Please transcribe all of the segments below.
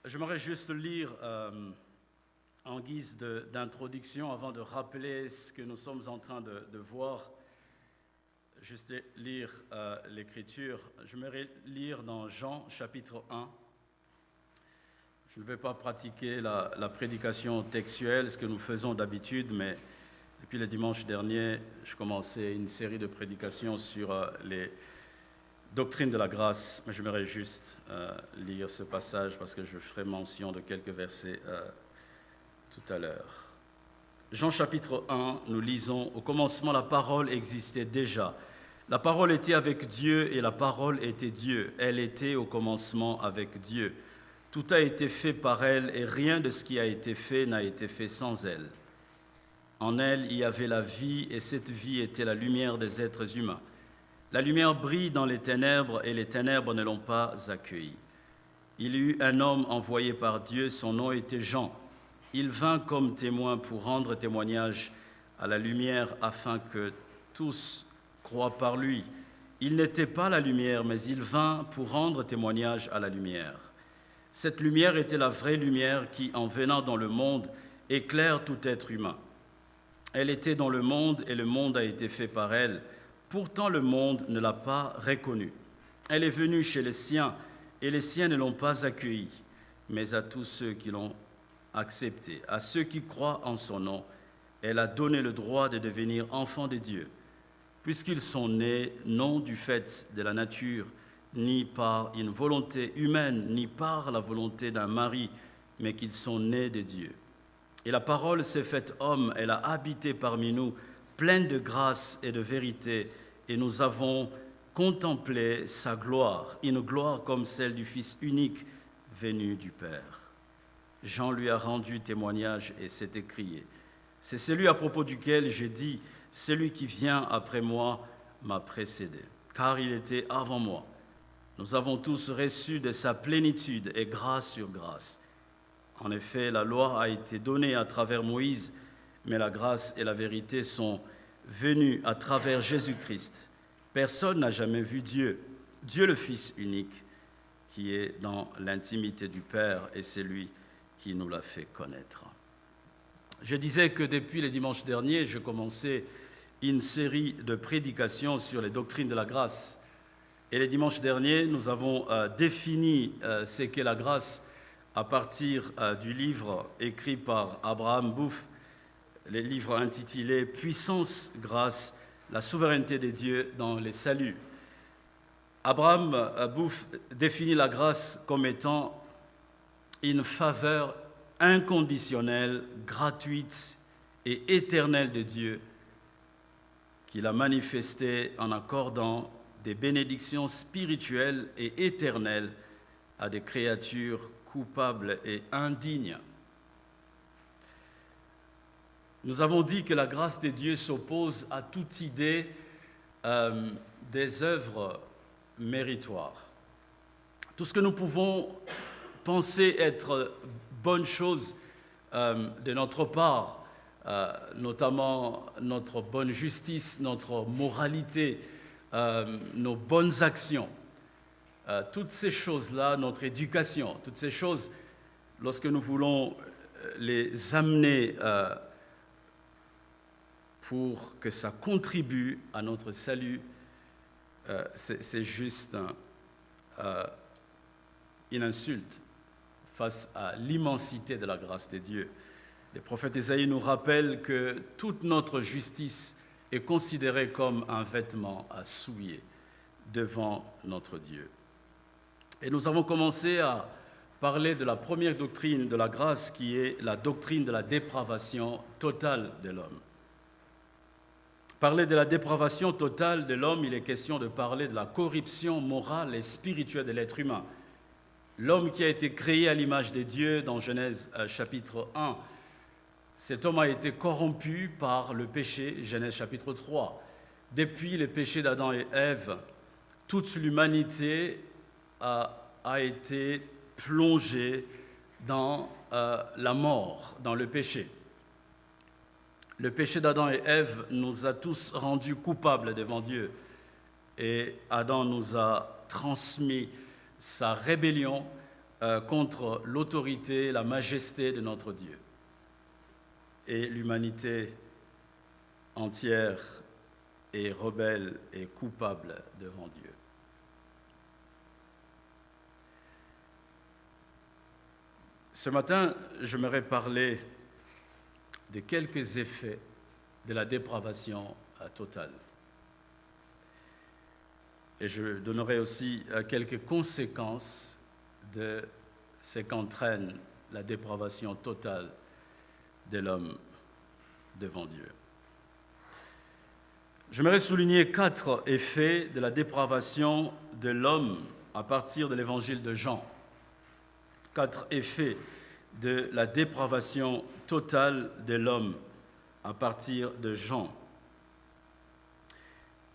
J'aimerais juste lire en guise d'introduction avant de rappeler ce que nous sommes en train de voir. Juste lire l'Écriture. J'aimerais lire dans Jean chapitre 1. Je ne vais pas pratiquer la prédication textuelle, ce que nous faisons d'habitude, mais depuis le dimanche dernier, je commençais une série de prédications sur les doctrines de la grâce, mais j'aimerais juste lire ce passage parce que je ferai mention de quelques versets tout à l'heure. Jean chapitre 1, nous lisons « Au commencement, la parole existait déjà. La parole était avec Dieu et la parole était Dieu. Elle était au commencement avec Dieu. Tout a été fait par elle et rien de ce qui a été fait n'a été fait sans elle. En elle, il y avait la vie et cette vie était la lumière des êtres humains. La lumière brille dans les ténèbres et les ténèbres ne l'ont pas accueillie. Il y eut un homme envoyé par Dieu, son nom était Jean. Il vint comme témoin pour rendre témoignage à la lumière afin que tous croient par lui. Il n'était pas la lumière, mais il vint pour rendre témoignage à la lumière. Cette lumière était la vraie lumière qui, en venant dans le monde, éclaire tout être humain. Elle était dans le monde et le monde a été fait par elle. Pourtant, le monde ne l'a pas reconnue. Elle est venue chez les siens et les siens ne l'ont pas accueillie. Mais à tous ceux qui l'ont acceptée, à ceux qui croient en son nom, elle a donné le droit de devenir enfants de Dieu, puisqu'ils sont nés non du fait de la nature, ni par une volonté humaine, ni par la volonté d'un mari, mais qu'ils sont nés de Dieu. Et la parole s'est faite homme, elle a habité parmi nous, pleine de grâce et de vérité, et nous avons contemplé sa gloire, une gloire comme celle du Fils unique venu du Père. Jean lui a rendu témoignage et s'est écrié. C'est celui à propos duquel j'ai dit, celui qui vient après moi m'a précédé, car il était avant moi. Nous avons tous reçu de sa plénitude et grâce sur grâce. En effet, la loi a été donnée à travers Moïse, mais la grâce et la vérité sont venues à travers Jésus-Christ. Personne n'a jamais vu Dieu, Dieu le Fils unique, qui est dans l'intimité du Père, et c'est lui qui nous l'a fait connaître. Je disais que depuis le dimanche dernier, je commençais une série de prédications sur les doctrines de la grâce. Et le dimanche dernier, nous avons défini ce qu'est la grâce à partir du livre écrit par Abraham Bouffe, le livre intitulé « Puissance, grâce, la souveraineté de Dieu dans les saluts ». Abraham Bouffe définit la grâce comme étant une faveur inconditionnelle, gratuite et éternelle de Dieu qu'il a manifestée en accordant des bénédictions spirituelles et éternelles à des créatures coupables et indignes. Nous avons dit que la grâce de Dieu s'oppose à toute idée des œuvres méritoires. Tout ce que nous pouvons penser être bonne chose de notre part, notamment notre bonne justice, notre moralité, nos bonnes actions, toutes ces choses-là, notre éducation, toutes ces choses, lorsque nous voulons les amener pour que ça contribue à notre salut, c'est juste une insulte face à l'immensité de la grâce de Dieu. Le prophète Ésaïe nous rappelle que toute notre justice est considérée comme un vêtement à souiller devant notre Dieu. Et nous avons commencé à parler de la première doctrine de la grâce qui est la doctrine de la dépravation totale de l'homme. Parler de la dépravation totale de l'homme, il est question de parler de la corruption morale et spirituelle de l'être humain. L'homme qui a été créé à l'image de Dieu dans Genèse chapitre 1, cet homme a été corrompu par le péché, Genèse chapitre 3. Depuis le péché d'Adam et Ève, toute l'humanité a été plongée dans la mort, dans le péché. Le péché d'Adam et Ève nous a tous rendus coupables devant Dieu. Et Adam nous a transmis sa rébellion contre l'autorité, la majesté de notre Dieu. Et l'humanité entière est rebelle et coupable devant Dieu. Ce matin, j'aimerais parler de quelques effets de la dépravation totale. Et je donnerai aussi quelques conséquences de ce qu'entraîne la dépravation totale de l'homme devant Dieu. J'aimerais souligner 4 effets de la dépravation de l'homme à partir de l'évangile de Jean. 4 effets de la dépravation totale de l'homme à partir de Jean.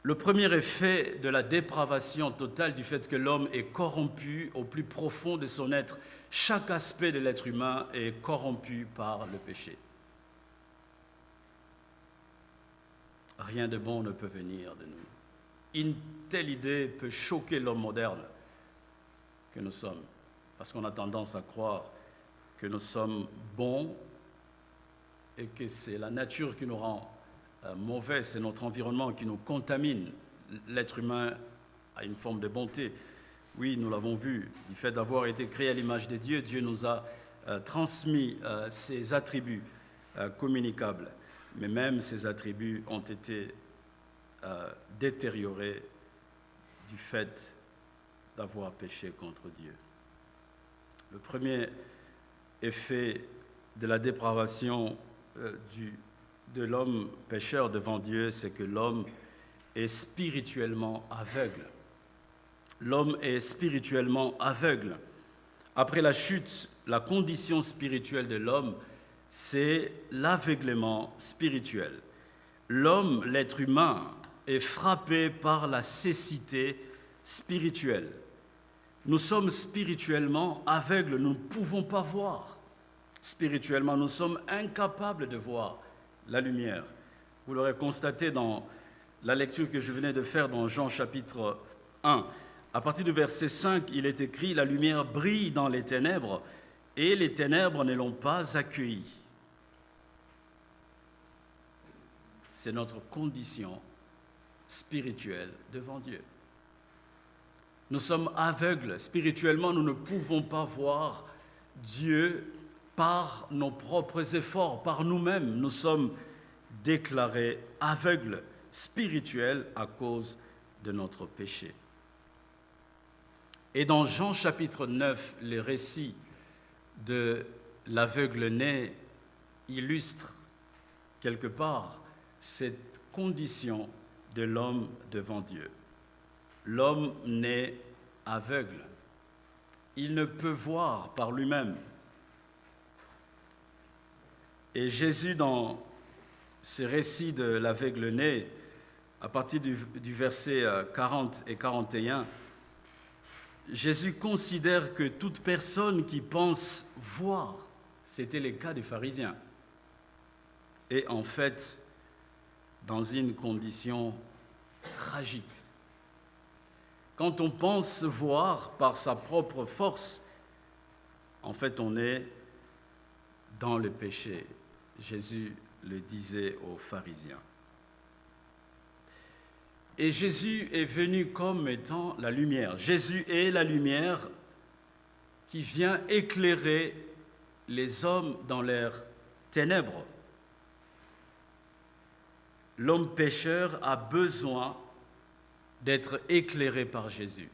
Le premier effet de la dépravation totale du fait que l'homme est corrompu au plus profond de son être, chaque aspect de l'être humain est corrompu par le péché. Rien de bon ne peut venir de nous. Une telle idée peut choquer l'homme moderne que nous sommes, parce qu'on a tendance à croire que nous sommes bons et que c'est la nature qui nous rend mauvais, c'est notre environnement qui nous contamine. L'être humain a une forme de bonté. Oui, nous l'avons vu, du fait d'avoir été créé à l'image de Dieu, Dieu nous a transmis ses attributs communicables. Mais même ces attributs ont été détériorés du fait d'avoir péché contre Dieu. Le premier effet de la dépravation de l'homme pécheur devant Dieu, c'est que l'homme est spirituellement aveugle. L'homme est spirituellement aveugle. Après la chute, la condition spirituelle de l'homme, c'est l'aveuglement spirituel. L'homme, l'être humain, est frappé par la cécité spirituelle. Nous sommes spirituellement aveugles, nous ne pouvons pas voir. Spirituellement, nous sommes incapables de voir la lumière. Vous l'aurez constaté dans la lecture que je venais de faire dans Jean chapitre 1. À partir du verset 5, il est écrit « La lumière brille dans les ténèbres, et les ténèbres ne l'ont pas accueillie. » C'est notre condition spirituelle devant Dieu. Nous sommes aveugles. Spirituellement, nous ne pouvons pas voir Dieu par nos propres efforts, par nous-mêmes. Nous sommes déclarés aveugles spirituels à cause de notre péché. Et dans Jean chapitre 9, les récits de l'aveugle-né illustrent quelque part cette condition de l'homme devant Dieu. L'homme naît aveugle. Il ne peut voir par lui-même. Et Jésus, dans ces récits de l'aveugle-né, à partir du verset 40 et 41, Jésus considère que toute personne qui pense voir, c'était le cas des pharisiens, est en fait dans une condition tragique. Quand on pense voir par sa propre force, en fait on est dans le péché. Jésus le disait aux pharisiens. Et Jésus est venu comme étant la lumière. Jésus est la lumière qui vient éclairer les hommes dans leurs ténèbres. L'homme pécheur a besoin d'être éclairé par Jésus.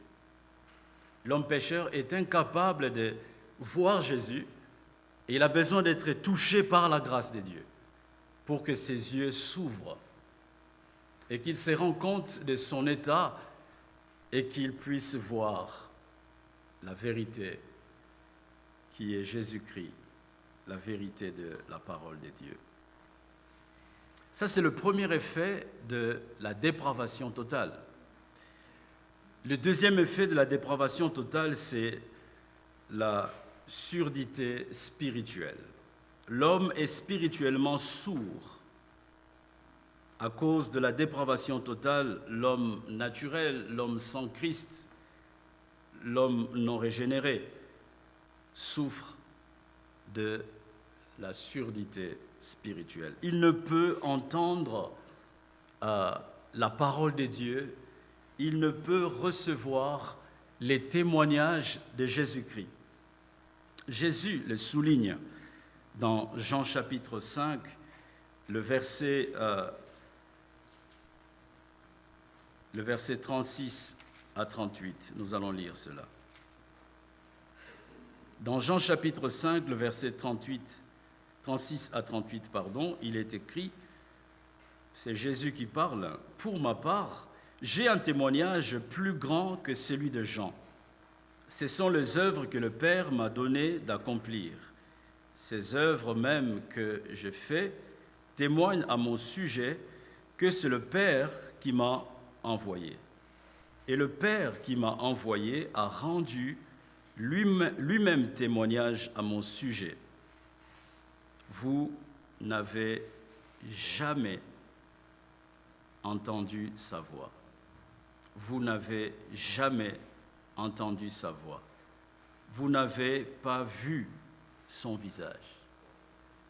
L'homme pécheur est incapable de voir Jésus et il a besoin d'être touché par la grâce de Dieu pour que ses yeux s'ouvrent et qu'il se rende compte de son état et qu'il puisse voir la vérité qui est Jésus-Christ, la vérité de la parole de Dieu. Ça, c'est le premier effet de la dépravation totale. Le deuxième effet de la dépravation totale, c'est la surdité spirituelle. L'homme est spirituellement sourd. À cause de la dépravation totale, l'homme naturel, l'homme sans Christ, l'homme non régénéré, souffre de la surdité spirituelle. Il ne peut entendre la parole de Dieu, il ne peut recevoir les témoignages de Jésus-Christ. Jésus le souligne dans Jean chapitre 5, le verset 36 à 38. Nous allons lire cela. Dans Jean chapitre 5, le verset 36 à 38, il est écrit, c'est Jésus qui parle, « Pour ma part, j'ai un témoignage plus grand que celui de Jean. Ce sont les œuvres que le Père m'a donné d'accomplir. Ces œuvres même que j'ai faites témoignent à mon sujet que c'est le Père qui m'a envoyé. Et le Père qui m'a envoyé a rendu lui-même témoignage à mon sujet. Vous n'avez jamais entendu sa voix. Vous n'avez jamais entendu sa voix. Vous n'avez pas vu son visage. »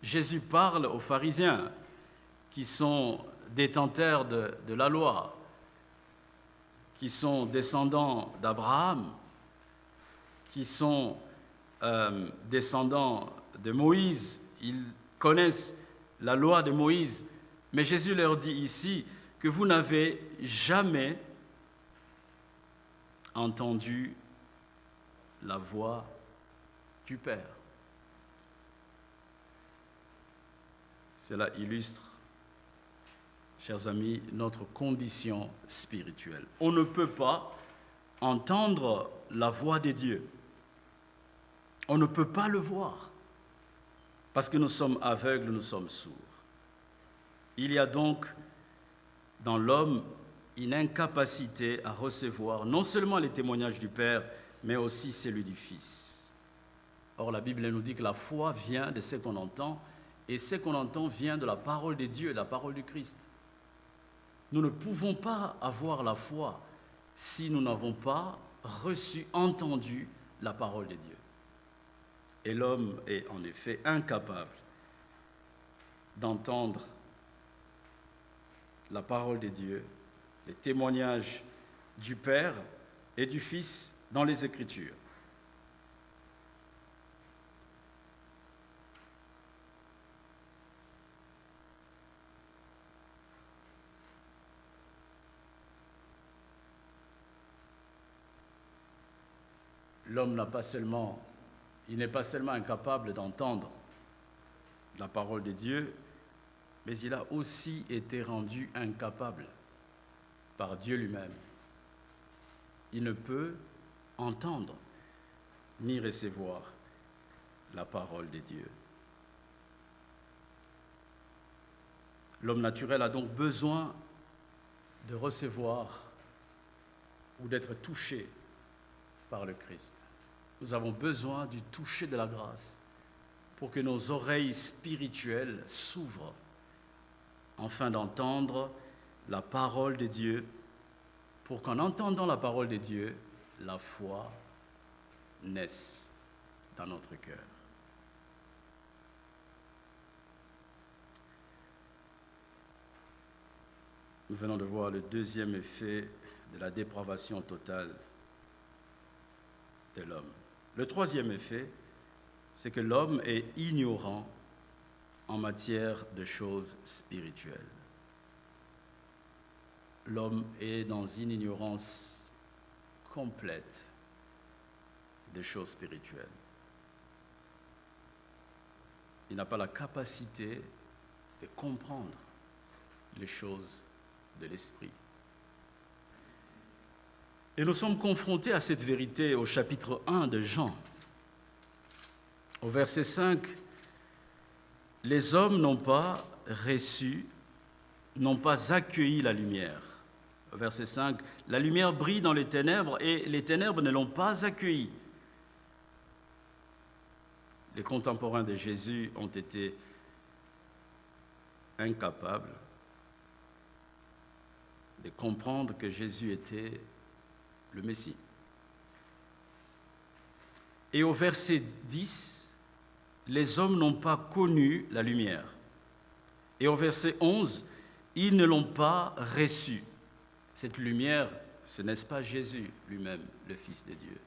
Jésus parle aux pharisiens qui sont détenteurs de la loi, qui sont descendants d'Abraham, qui sont descendants de Moïse. Ils connaissent la loi de Moïse. Mais Jésus leur dit ici que vous n'avez jamais entendu la voix du Père. Cela illustre, chers amis, notre condition spirituelle. On ne peut pas entendre la voix de Dieu. On ne peut pas le voir parce que nous sommes aveugles, nous sommes sourds. Il y a donc dans l'homme une incapacité à recevoir non seulement les témoignages du Père, mais aussi celui du Fils. Or, la Bible nous dit que la foi vient de ce qu'on entend, et ce qu'on entend vient de la parole de Dieu, de la parole du Christ. Nous ne pouvons pas avoir la foi si nous n'avons pas reçu, entendu la parole de Dieu. Et l'homme est en effet incapable d'entendre la parole de Dieu, les témoignages du Père et du Fils dans les Écritures. L'homme n'est pas seulement incapable d'entendre la parole de Dieu, mais il a aussi été rendu incapable par Dieu lui-même. Il ne peut entendre ni recevoir la parole de Dieu. L'homme naturel a donc besoin de recevoir ou d'être touché par le Christ. Nous avons besoin du toucher de la grâce pour que nos oreilles spirituelles s'ouvrent afin d'entendre la parole de Dieu, pour qu'en entendant la parole de Dieu, la foi naisse dans notre cœur. Nous venons de voir le deuxième effet de la dépravation totale de l'homme. Le troisième effet, c'est que l'homme est ignorant en matière de choses spirituelles. L'homme est dans une ignorance complète des choses spirituelles. Il n'a pas la capacité de comprendre les choses de l'esprit. Et nous sommes confrontés à cette vérité au chapitre 1 de Jean. Au verset 5, « Les hommes n'ont pas reçu, n'ont pas accueilli la lumière. » Verset 5, « La lumière brille dans les ténèbres et les ténèbres ne l'ont pas accueillie. » Les contemporains de Jésus ont été incapables de comprendre que Jésus était le Messie. Et au verset 10, les hommes n'ont pas connu la lumière. Et au verset 11, ils ne l'ont pas reçue. Cette lumière, ce n'est pas Jésus lui-même, le Fils de Dieu.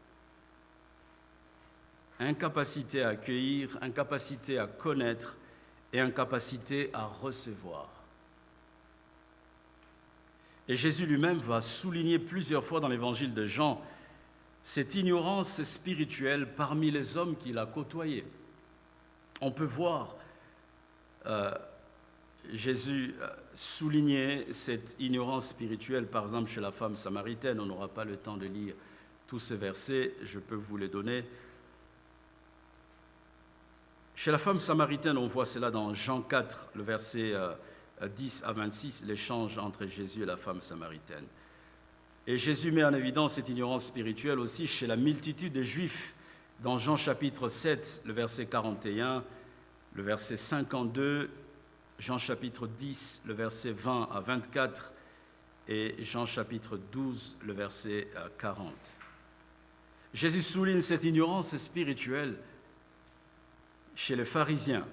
Incapacité à accueillir, incapacité à connaître et incapacité à recevoir. Et Jésus lui-même va souligner plusieurs fois dans l'évangile de Jean cette ignorance spirituelle parmi les hommes qu'il a côtoyés. On peut voir Jésus souligner cette ignorance spirituelle, par exemple, chez la femme samaritaine. On n'aura pas le temps de lire tous ces versets, je peux vous les donner. Chez la femme samaritaine, on voit cela dans Jean 4, le verset 10 à 26, l'échange entre Jésus et la femme samaritaine. Et Jésus met en évidence cette ignorance spirituelle aussi chez la multitude des Juifs, dans Jean chapitre 7, le verset 41, le verset 52, Jean chapitre 10, le verset 20 à 24, et Jean chapitre 12, le verset 40. Jésus souligne cette ignorance spirituelle chez les pharisiens,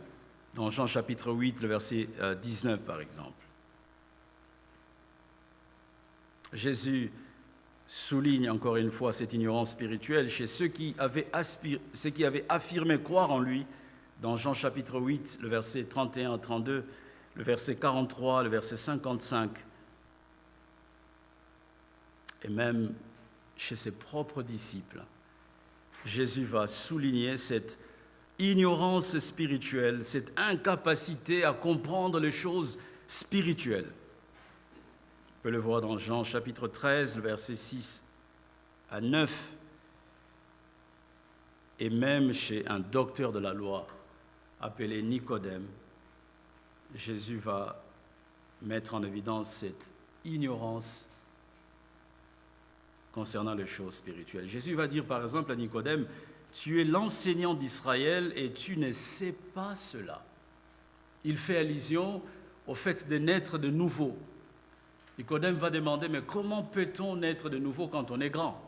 dans Jean chapitre 8, le verset 19 par exemple. Jésus souligne encore une fois cette ignorance spirituelle chez ceux qui avaient affirmé croire en lui, dans Jean chapitre 8, le verset 31 à 32, le verset 43, le verset 55, et même chez ses propres disciples. Jésus va souligner cette ignorance spirituelle, cette incapacité à comprendre les choses spirituelles. On peut le voir dans Jean chapitre 13, le verset 6 à 9, et même chez un docteur de la loi appelé Nicodème. Jésus va mettre en évidence cette ignorance concernant les choses spirituelles. Jésus va dire par exemple à Nicodème, « Tu es l'enseignant d'Israël et tu ne sais pas cela. » Il fait allusion au fait de naître de nouveau. Nicodème va demander, « Mais comment peut-on naître de nouveau quand on est grand ?»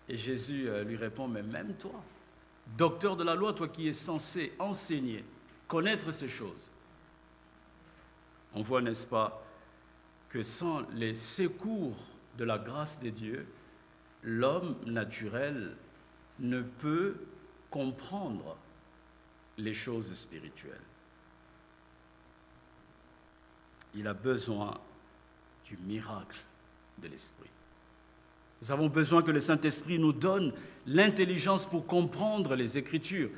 Et Jésus lui répond, « Mais même toi, docteur de la loi, toi qui es censé enseigner, connaître ces choses. » On voit, n'est-ce pas, que sans les secours de la grâce de Dieu, l'homme naturel ne peut comprendre les choses spirituelles. Il a besoin du miracle de l'Esprit. Nous avons besoin que le Saint-Esprit nous donne l'intelligence pour comprendre les Écritures.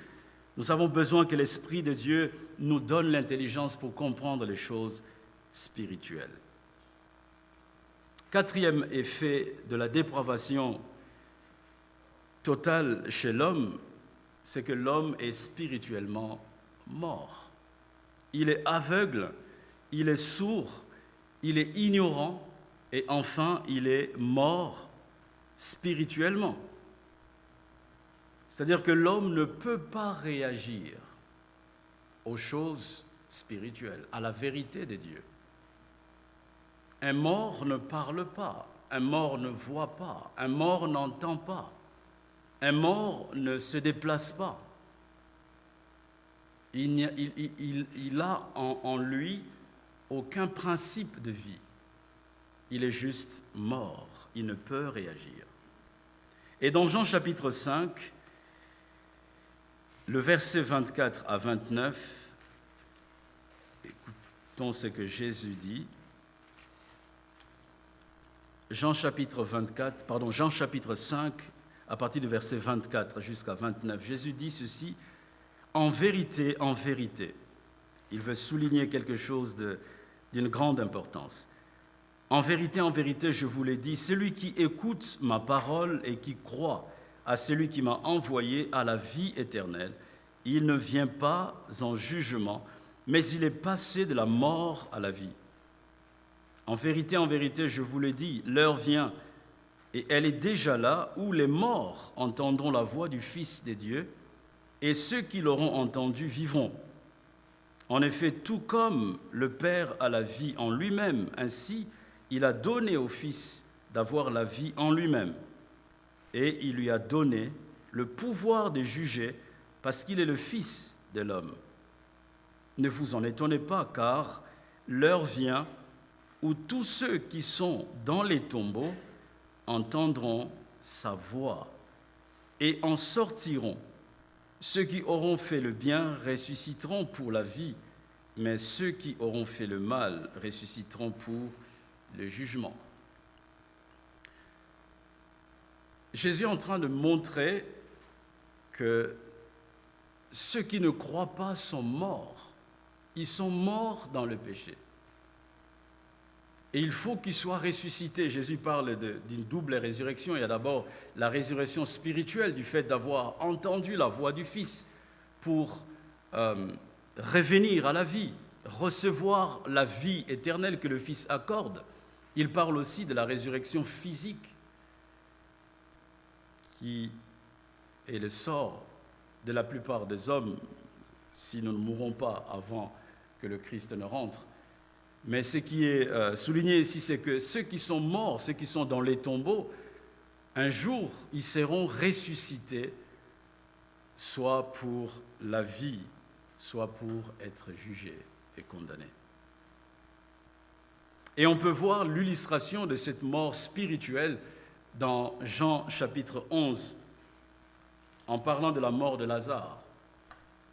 Nous avons besoin que l'Esprit de Dieu nous donne l'intelligence pour comprendre les choses spirituelles. Quatrième effet de la dépravation totale chez l'homme, c'est que l'homme est spirituellement mort. Il est aveugle, il est sourd, il est ignorant et enfin il est mort spirituellement. C'est-à-dire que l'homme ne peut pas réagir aux choses spirituelles, à la vérité de Dieu. Un mort ne parle pas, un mort ne voit pas, un mort n'entend pas, un mort ne se déplace pas. Il a en lui aucun principe de vie. Il est juste mort, il ne peut réagir. Et dans Jean chapitre 5, le verset 24 à 29, écoutons ce que Jésus dit. Jean chapitre 5, à partir du verset 24 jusqu'à 29, Jésus dit ceci, « En vérité, il veut souligner quelque chose d'une grande importance. « En vérité, je vous l'ai dit, celui qui écoute ma parole et qui croit à celui qui m'a envoyé a la vie éternelle. Il ne vient pas en jugement, mais il est passé de la mort à la vie. En vérité, je vous l'ai dit, l'heure vient, et elle est déjà là, où les morts entendront la voix du Fils de Dieu, et ceux qui l'auront entendu vivront. En effet, tout comme le Père a la vie en lui-même, ainsi il a donné au Fils d'avoir la vie en lui-même, et il lui a donné le pouvoir de juger parce qu'il est le Fils de l'homme. Ne vous en étonnez pas, car l'heure vient où tous ceux qui sont dans les tombeaux entendront sa voix et en sortiront. Ceux qui auront fait le bien ressusciteront pour la vie, mais ceux qui auront fait le mal ressusciteront pour le jugement. Jésus est en train de montrer que ceux qui ne croient pas sont morts. Ils sont morts dans le péché. Et il faut qu'ils soient ressuscités. Jésus parle d'une double résurrection. Il y a d'abord la résurrection spirituelle du fait d'avoir entendu la voix du Fils pour revenir à la vie, recevoir la vie éternelle que le Fils accorde. Il parle aussi de la résurrection physique qui est le sort de la plupart des hommes si nous ne mourrons pas avant que le Christ ne rentre. Mais ce qui est souligné ici, c'est que ceux qui sont morts, ceux qui sont dans les tombeaux, un jour, ils seront ressuscités, soit pour la vie, soit pour être jugés et condamnés. Et on peut voir l'illustration de cette mort spirituelle dans Jean chapitre 11, en parlant de la mort de Lazare.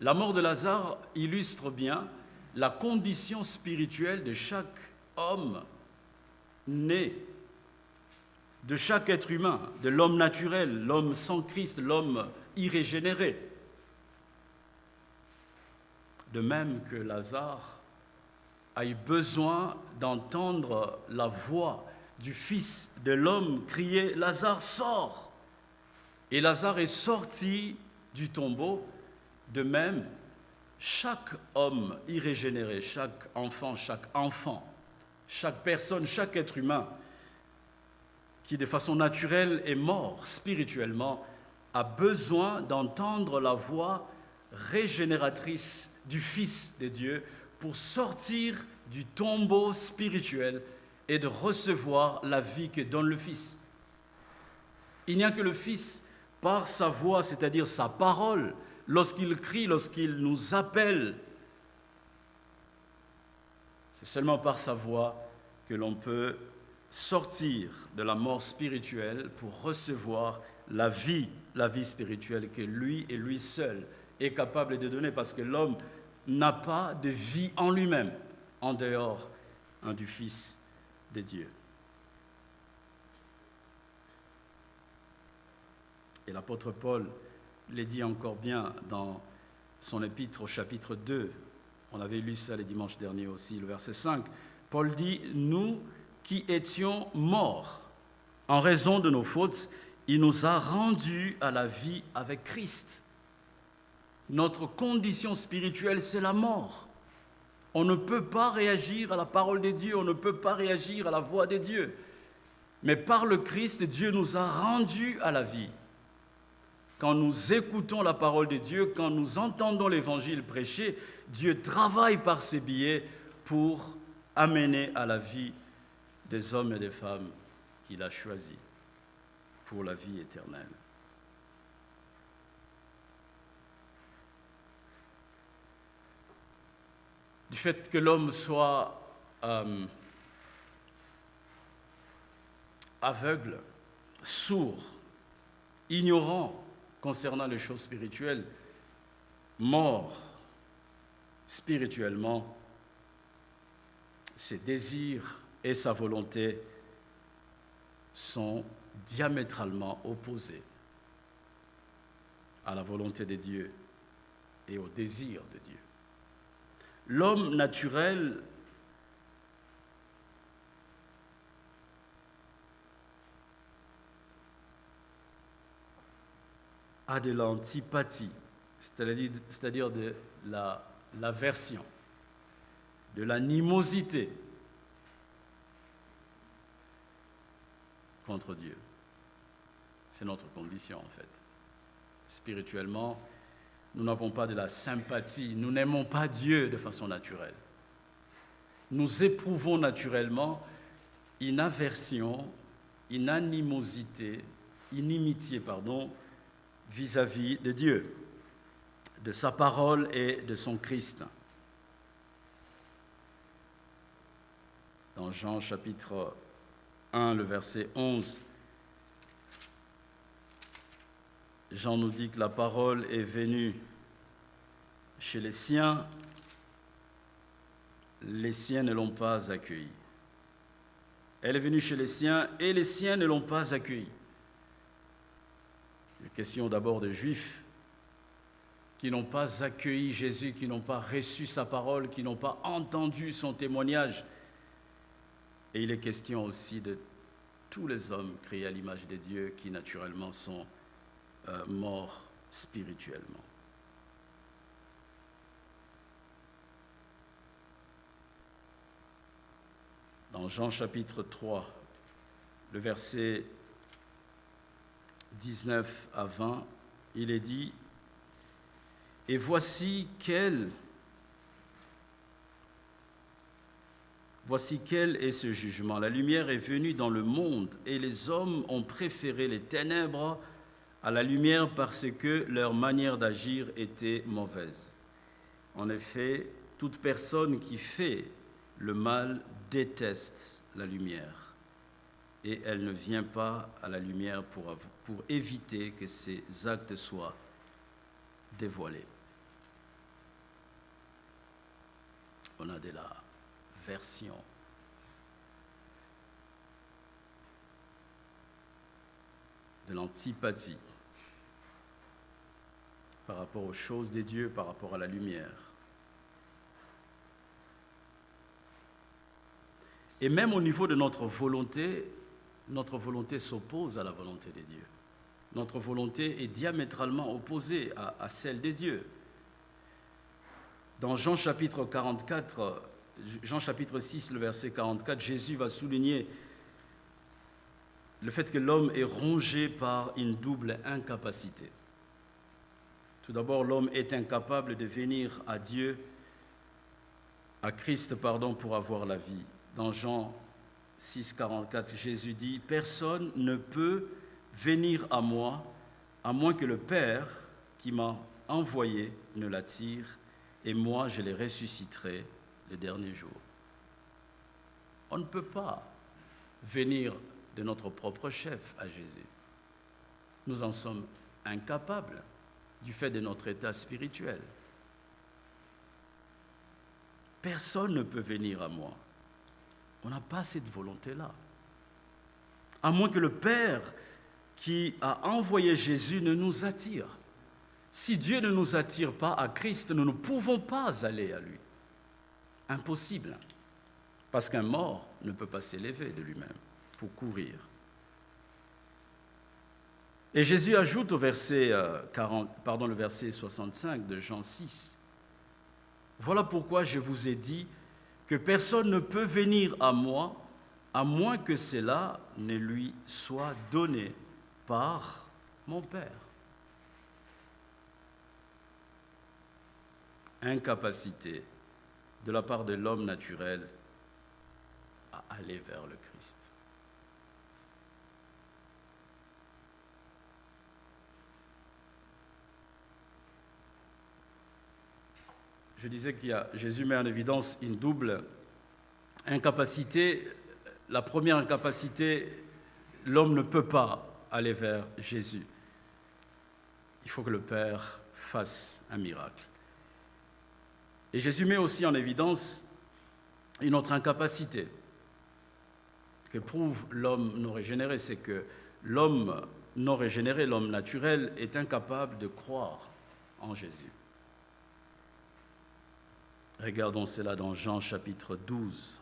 La mort de Lazare illustre bien la condition spirituelle de chaque homme né, de chaque être humain, de l'homme naturel, l'homme sans Christ, l'homme irrégénéré. De même que Lazare a eu besoin d'entendre la voix du Fils de l'homme crier « Lazare, sors !» Et Lazare est sorti du tombeau. De même, chaque homme irrégénéré, chaque enfant, chaque personne, chaque être humain qui de façon naturelle est mort spirituellement, a besoin d'entendre la voix régénératrice du Fils de Dieu pour sortir du tombeau spirituel et de recevoir la vie que donne le Fils. Il n'y a que le Fils, par sa voix, c'est-à-dire sa parole, lorsqu'il crie, lorsqu'il nous appelle, c'est seulement par sa voix que l'on peut sortir de la mort spirituelle pour recevoir la vie spirituelle que lui et lui seul est capable de donner, parce que l'homme n'a pas de vie en lui-même, en dehors du Fils de Dieu. Et l'apôtre Paul le dit encore bien dans son épître au chapitre 2. On avait lu ça le dimanche dernier aussi, le verset 5. Paul dit « Nous qui étions morts en raison de nos fautes, il nous a rendus à la vie avec Christ. » Notre condition spirituelle, c'est la mort. On ne peut pas réagir à la parole de Dieu, on ne peut pas réagir à la voix de Dieu. Mais par le Christ, Dieu nous a rendus à la vie. Quand nous écoutons la parole de Dieu, quand nous entendons l'évangile prêché, Dieu travaille par ses biais pour amener à la vie des hommes et des femmes qu'il a choisis pour la vie éternelle. Du fait que l'homme soit aveugle, sourd, ignorant concernant les choses spirituelles, mort spirituellement, ses désirs et sa volonté sont diamétralement opposés à la volonté de Dieu et au désir de Dieu. L'homme naturel a de l'antipathie, c'est-à-dire de l'aversion, de l'animosité contre Dieu. C'est notre condition en fait. Spirituellement, nous n'avons pas de la sympathie, nous n'aimons pas Dieu de façon naturelle. Nous éprouvons naturellement une aversion, une animosité, une inimitié, vis-à-vis de Dieu, de sa parole et de son Christ. Dans Jean chapitre 1, le verset 11, Jean nous dit que la parole est venue chez les siens ne l'ont pas accueillie. Elle est venue chez les siens et les siens ne l'ont pas accueillie. Il est question d'abord de Juifs qui n'ont pas accueilli Jésus, qui n'ont pas reçu sa parole, qui n'ont pas entendu son témoignage. Et il est question aussi de tous les hommes créés à l'image de Dieu qui naturellement sont morts spirituellement. Dans Jean chapitre 3, le verset 19 à 20, il est dit « Et voici quel est ce jugement. La lumière est venue dans le monde et les hommes ont préféré les ténèbres à la lumière parce que leur manière d'agir était mauvaise. En effet, toute personne qui fait le mal déteste la lumière et elle ne vient pas à la lumière pour éviter que ses actes soient dévoilés. » On a de la version de l'antipathie par rapport aux choses de Dieu, par rapport à la lumière. Et même au niveau de notre volonté s'oppose à la volonté de Dieu. Notre volonté est diamétralement opposée à celle de Dieu. Dans Jean chapitre 6, le verset 44, Jésus va souligner le fait que l'homme est rongé par une double incapacité. Tout d'abord, l'homme est incapable de venir à Christ, pour avoir la vie. Dans Jean 6, 44, Jésus dit « Personne ne peut venir à moi, à moins que le Père qui m'a envoyé ne l'attire, et moi je les ressusciterai le dernier jour. » On ne peut pas venir de notre propre chef à Jésus. Nous en sommes incapables du fait de notre état spirituel. Personne ne peut venir à moi. On n'a pas cette volonté-là. À moins que le Père qui a envoyé Jésus ne nous attire. Si Dieu ne nous attire pas à Christ, nous ne pouvons pas aller à lui. Impossible. Parce qu'un mort ne peut pas s'élever de lui-même pour courir. Et Jésus ajoute au verset, le verset 65 de Jean 6. « Voilà pourquoi je vous ai dit que personne ne peut venir à moi, à moins que cela ne lui soit donné par mon Père. » Incapacité de la part de l'homme naturel à aller vers le Christ. Je disais que Jésus met en évidence une double incapacité. La première incapacité, l'homme ne peut pas aller vers Jésus. Il faut que le Père fasse un miracle. Et Jésus met aussi en évidence une autre incapacité que prouve l'homme non régénéré, c'est que l'homme non régénéré, l'homme naturel, est incapable de croire en Jésus. Regardons cela dans Jean chapitre 12.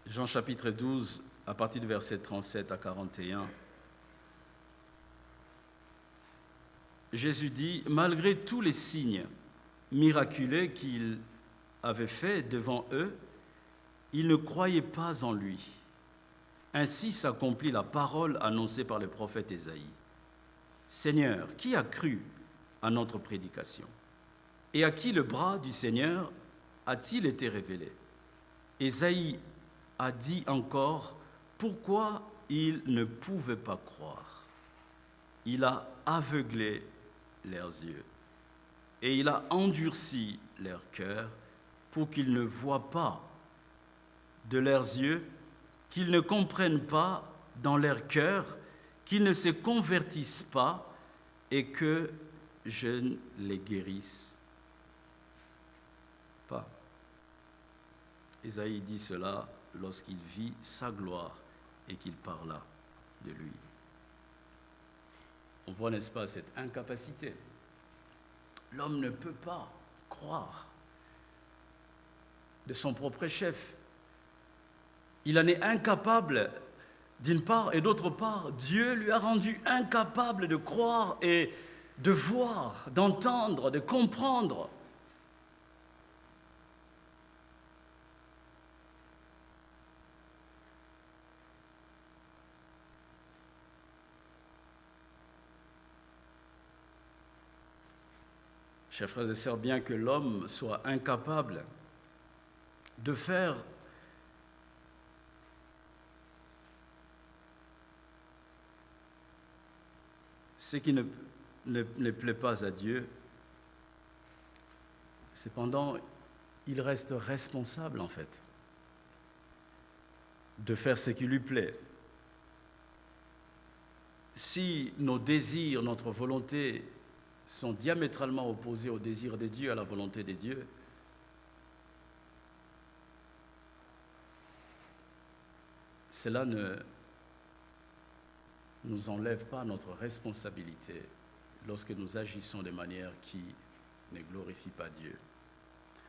Jean chapitre 12, à partir du verset 37 à 41. Jésus dit, malgré tous les signes miraculeux qu'il avait faits devant eux, ils ne croyaient pas en lui. Ainsi s'accomplit la parole annoncée par le prophète Ésaïe. Seigneur, qui a cru à notre prédication? Et à qui le bras du Seigneur a-t-il été révélé? Ésaïe a dit encore, pourquoi ils ne pouvaient pas croire. Il a aveuglé leurs yeux et il a endurci leur cœur pour qu'ils ne voient pas de leurs yeux, qu'ils ne comprennent pas dans leur cœur, qu'ils ne se convertissent pas et que je ne les guérisse pas. Isaïe dit cela lorsqu'il vit sa gloire et qu'il parla de lui. On voit, n'est-ce pas, cette incapacité. L'homme ne peut pas croire de son propre chef. Il en est incapable d'une part, et d'autre part, Dieu lui a rendu incapable de croire et de voir, d'entendre, de comprendre. Chers frères et sœurs, bien que l'homme soit incapable de faire ce qui ne plaît pas à Dieu, cependant, il reste responsable en fait de faire ce qui lui plaît. Si nos désirs, notre volonté sont diamétralement opposés au désir de Dieu, à la volonté de Dieu, cela ne nous enlève pas notre responsabilité lorsque nous agissons de manière qui ne glorifie pas Dieu.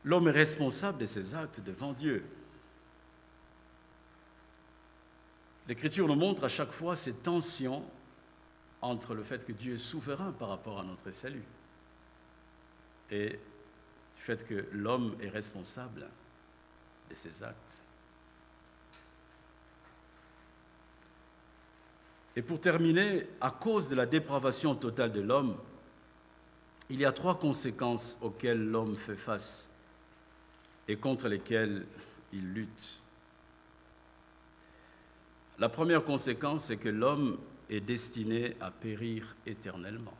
L'homme est responsable de ses actes devant Dieu. L'Écriture nous montre à chaque fois ces tensions entre le fait que Dieu est souverain par rapport à notre salut et le fait que l'homme est responsable de ses actes. Et pour terminer, à cause de la dépravation totale de l'homme, il y a 3 conséquences auxquelles l'homme fait face et contre lesquelles il lutte. La première conséquence, c'est que l'homme est destiné à périr éternellement.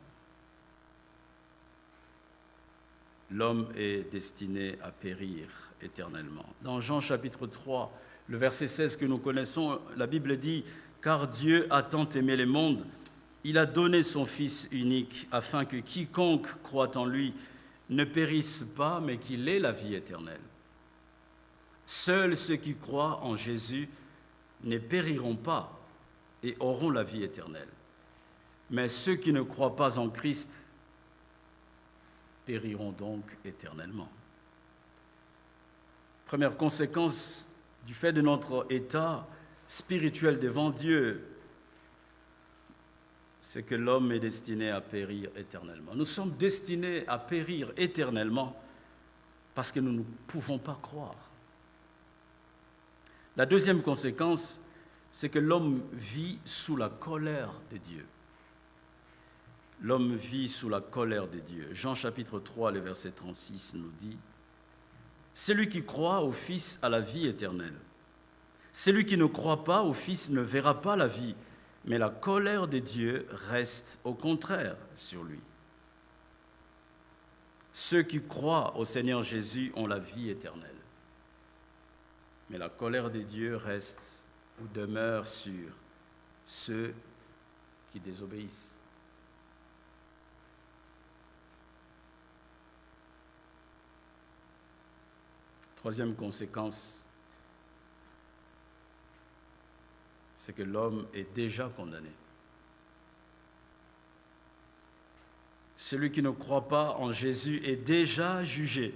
L'homme est destiné à périr éternellement. Dans Jean chapitre 3, le verset 16 que nous connaissons, la Bible dit « Car Dieu a tant aimé le monde, il a donné son Fils unique, afin que quiconque croit en lui ne périsse pas, mais qu'il ait la vie éternelle. Seuls ceux qui croient en Jésus ne périront pas et auront la vie éternelle. Mais ceux qui ne croient pas en Christ périront donc éternellement. » Première conséquence du fait de notre état spirituel devant Dieu, c'est que l'homme est destiné à périr éternellement. Nous sommes destinés à périr éternellement parce que nous ne pouvons pas croire. La deuxième conséquence, c'est que l'homme vit sous la colère de Dieu. L'homme vit sous la colère de Dieu. Jean chapitre 3, le verset 36 nous dit « Celui qui croit au Fils a la vie éternelle. Celui qui ne croit pas au Fils ne verra pas la vie, mais la colère de Dieu reste au contraire sur lui. Ceux qui croient au Seigneur Jésus ont la vie éternelle. Mais la colère de Dieu reste ou demeure sur ceux qui désobéissent. » Troisième conséquence, c'est que l'homme est déjà condamné. Celui qui ne croit pas en Jésus est déjà jugé.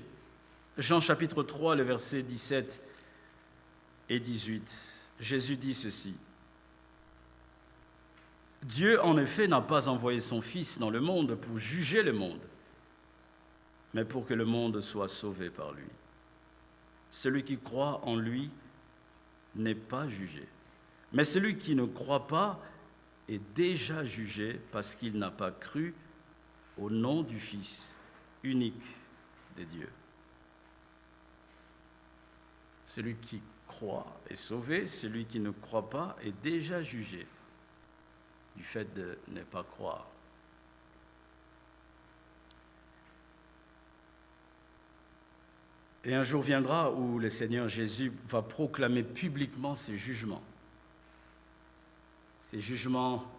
Jean chapitre 3, les versets 17 et 18. Jésus dit ceci. « Dieu, en effet, n'a pas envoyé son Fils dans le monde pour juger le monde, mais pour que le monde soit sauvé par lui. Celui qui croit en lui n'est pas jugé. Mais celui qui ne croit pas est déjà jugé parce qu'il n'a pas cru au nom du Fils unique de Dieu. » Celui qui croit est sauvé, celui qui ne croit pas est déjà jugé du fait de ne pas croire. Et un jour viendra où le Seigneur Jésus va proclamer publiquement ses jugements. Ces jugements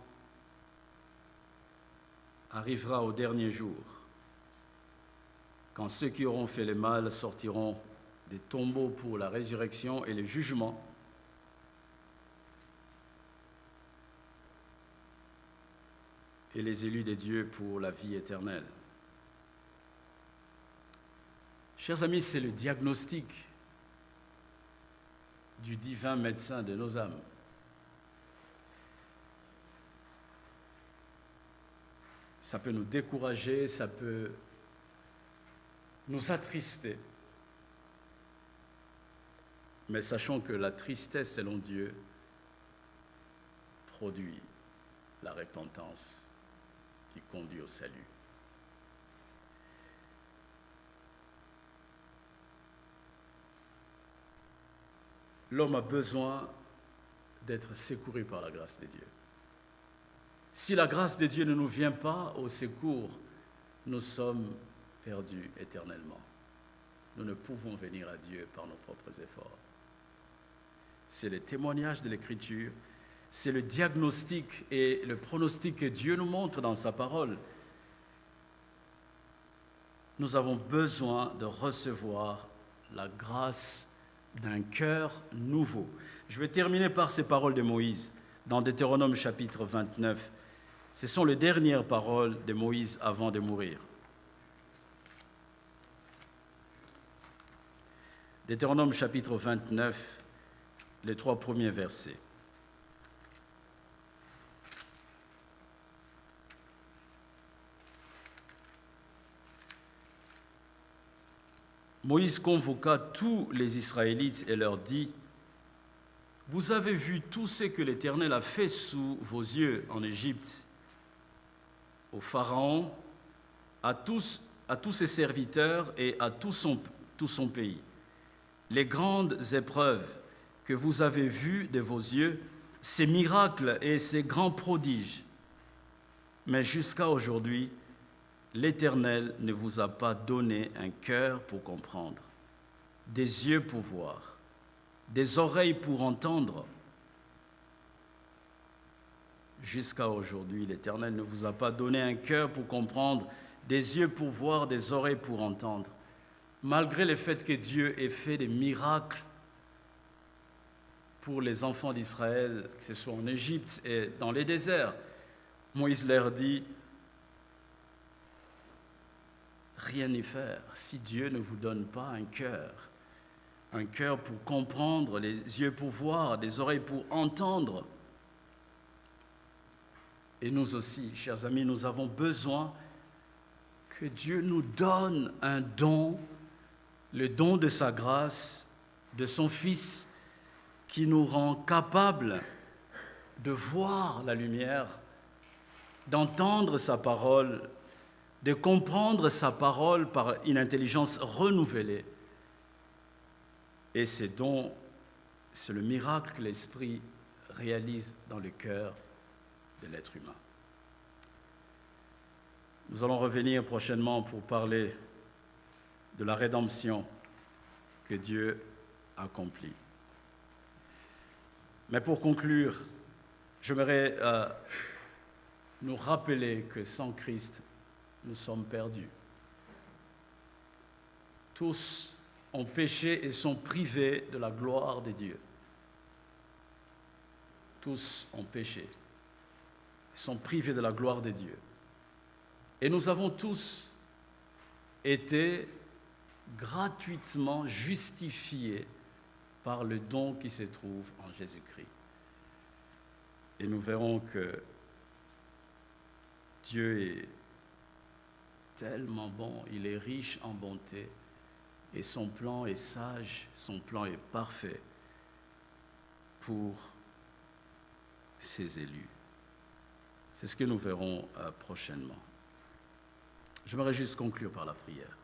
arrivera au dernier jour, quand ceux qui auront fait le mal sortiront des tombeaux pour la résurrection et le jugement, et les élus de Dieu pour la vie éternelle. Chers amis, c'est le diagnostic du divin médecin de nos âmes. Ça peut nous décourager, ça peut nous attrister. Mais sachons que la tristesse, selon Dieu, produit la repentance qui conduit au salut. L'homme a besoin d'être secouru par la grâce de Dieu. Si la grâce de Dieu ne nous vient pas au secours, nous sommes perdus éternellement. Nous ne pouvons venir à Dieu par nos propres efforts. C'est le témoignage de l'Écriture, c'est le diagnostic et le pronostic que Dieu nous montre dans sa parole. Nous avons besoin de recevoir la grâce d'un cœur nouveau. Je vais terminer par ces paroles de Moïse dans Deutéronome chapitre 29. Ce sont les dernières paroles de Moïse avant de mourir. Deutéronome chapitre 29, les 3 premiers versets. Moïse convoqua tous les Israélites et leur dit : « Vous avez vu tout ce que l'Éternel a fait sous vos yeux en Égypte, au Pharaon, à tous ses serviteurs et à tout son pays. Les grandes épreuves que vous avez vues de vos yeux, ces miracles et ces grands prodiges. Mais jusqu'à aujourd'hui, l'Éternel ne vous a pas donné un cœur pour comprendre, des yeux pour voir, des oreilles pour entendre. Jusqu'à aujourd'hui, l'Éternel ne vous a pas donné un cœur pour comprendre, des yeux pour voir, des oreilles pour entendre. » Malgré le fait que Dieu ait fait des miracles pour les enfants d'Israël, que ce soit en Égypte et dans les déserts, Moïse leur dit: rien n'y faire si Dieu ne vous donne pas un cœur pour comprendre, les yeux pour voir, des oreilles pour entendre. Et nous aussi, chers amis, nous avons besoin que Dieu nous donne un don, le don de sa grâce, de son Fils, qui nous rend capables de voir la lumière, d'entendre sa parole, de comprendre sa parole par une intelligence renouvelée. Et ces dons, c'est le miracle que l'Esprit réalise dans le cœur de l'être humain. Nous allons revenir prochainement pour parler de la rédemption que Dieu accomplit. Mais pour conclure, j'aimerais nous rappeler que sans Christ, nous sommes perdus. Tous ont péché et sont privés de la gloire de Dieu. Tous ont péché, sont privés de la gloire de Dieu. Et nous avons tous été gratuitement justifiés par le don qui se trouve en Jésus-Christ. Et nous verrons que Dieu est tellement bon, il est riche en bonté, et son plan est sage, son plan est parfait pour ses élus. C'est ce que nous verrons prochainement. J'aimerais juste conclure par la prière.